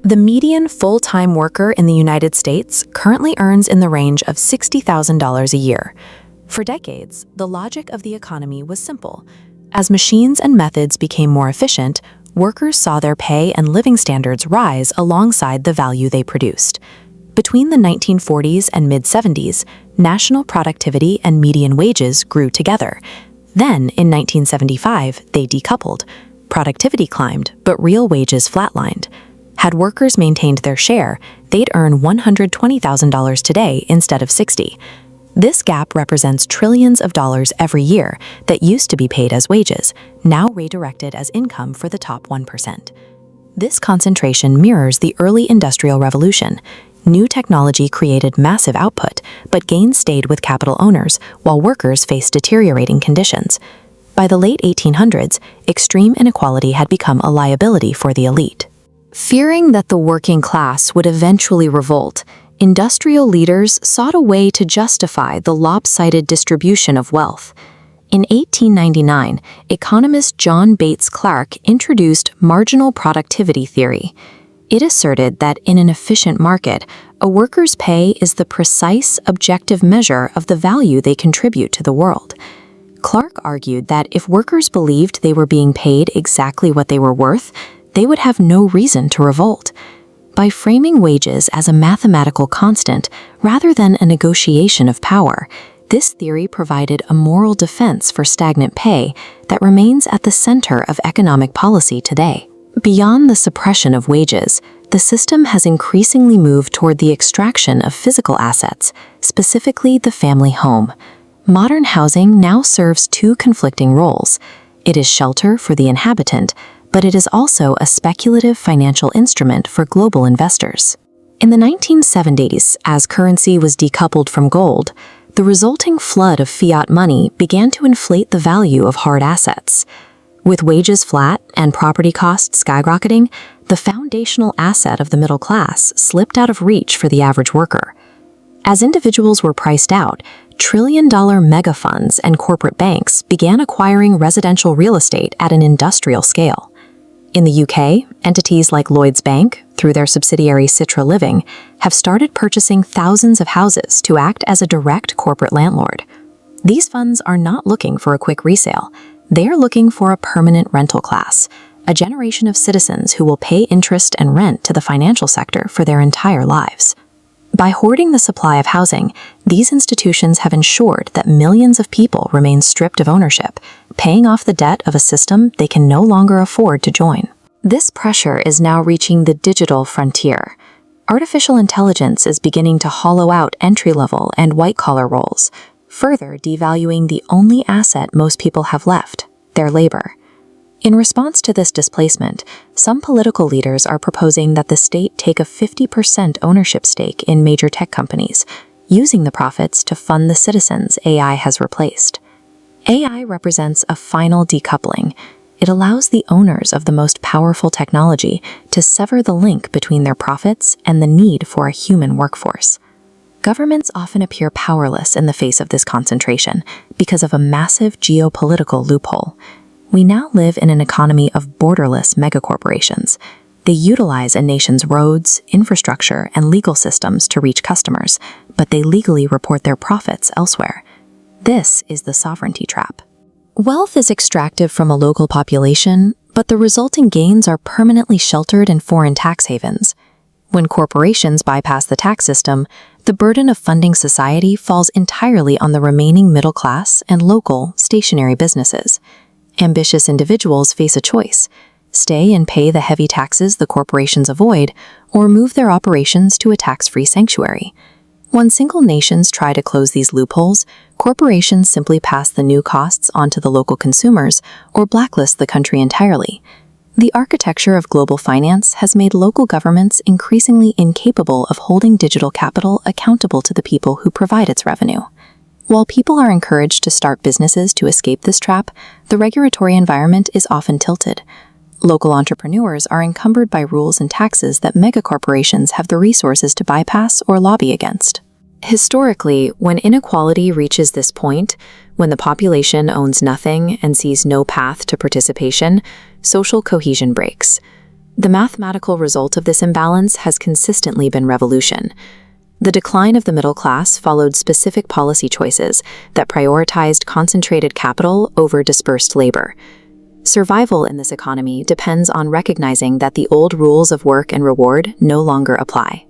The median full-time worker in the United States currently earns in the range of $60,000 a year. For decades, the logic of the economy was simple. As machines and methods became more efficient, workers saw their pay and living standards rise alongside the value they produced. Between the 1940s and mid-70s, national productivity and median wages grew together. Then, in 1975, they decoupled. Productivity climbed, but real wages flatlined. Had workers maintained their share, they'd earn $120,000 today instead of $60,000. This gap represents trillions of dollars every year that used to be paid as wages, now redirected as income for the top 1%. This concentration mirrors the early Industrial Revolution. New technology created massive output, but gains stayed with capital owners while workers faced deteriorating conditions. By the late 1800s, extreme inequality had become a liability for the elite. Fearing that the working class would eventually revolt, industrial leaders sought a way to justify the lopsided distribution of wealth. In 1899, economist John Bates Clark introduced marginal productivity theory. It asserted that in an efficient market, a worker's pay is the precise, objective measure of the value they contribute to the world. Clark argued that if workers believed they were being paid exactly what they were worth, they would have no reason to revolt. By framing wages as a mathematical constant rather than a negotiation of power, this theory provided a moral defense for stagnant pay that remains at the center of economic policy today. Beyond the suppression of wages, the system has increasingly moved toward the extraction of physical assets, specifically the family home. Modern housing now serves two conflicting roles. It is shelter for the inhabitant, but it is also a speculative financial instrument for global investors. In the 1970s, as currency was decoupled from gold, the resulting flood of fiat money began to inflate the value of hard assets. With wages flat and property costs skyrocketing, the foundational asset of the middle class slipped out of reach for the average worker. As individuals were priced out, trillion-dollar mega funds and corporate banks began acquiring residential real estate at an industrial scale. In the UK, entities like Lloyds Bank, through their subsidiary Citra Living, have started purchasing thousands of houses to act as a direct corporate landlord. These funds are not looking for a quick resale. They are looking for a permanent rental class, a generation of citizens who will pay interest and rent to the financial sector for their entire lives. By hoarding the supply of housing, these institutions have ensured that millions of people remain stripped of ownership, paying off the debt of a system they can no longer afford to join. This pressure is now reaching the digital frontier. Artificial intelligence is beginning to hollow out entry-level and white-collar roles, further devaluing the only asset most people have left, their labor. In response to this displacement, some political leaders are proposing that the state take a 50% ownership stake in major tech companies, using the profits to fund the citizens AI has replaced. AI represents a final decoupling. It allows the owners of the most powerful technology to sever the link between their profits and the need for a human workforce. Governments often appear powerless in the face of this concentration because of a massive geopolitical loophole. We now live in an economy of borderless megacorporations. They utilize a nation's roads, infrastructure, and legal systems to reach customers, but they legally report their profits elsewhere. This is the sovereignty trap. Wealth is extracted from a local population, but the resulting gains are permanently sheltered in foreign tax havens. When corporations bypass the tax system, the burden of funding society falls entirely on the remaining middle class and local, stationary businesses. Ambitious individuals face a choice: stay and pay the heavy taxes the corporations avoid, or move their operations to a tax-free sanctuary. When single nations try to close these loopholes, corporations simply pass the new costs onto the local consumers or blacklist the country entirely. The architecture of global finance has made local governments increasingly incapable of holding digital capital accountable to the people who provide its revenue. While people are encouraged to start businesses to escape this trap, the regulatory environment is often tilted. Local entrepreneurs are encumbered by rules and taxes that megacorporations have the resources to bypass or lobby against. Historically, when inequality reaches this point, when the population owns nothing and sees no path to participation, social cohesion breaks. The mathematical result of this imbalance has consistently been revolution. The decline of the middle class followed specific policy choices that prioritized concentrated capital over dispersed labor. Survival in this economy depends on recognizing that the old rules of work and reward no longer apply.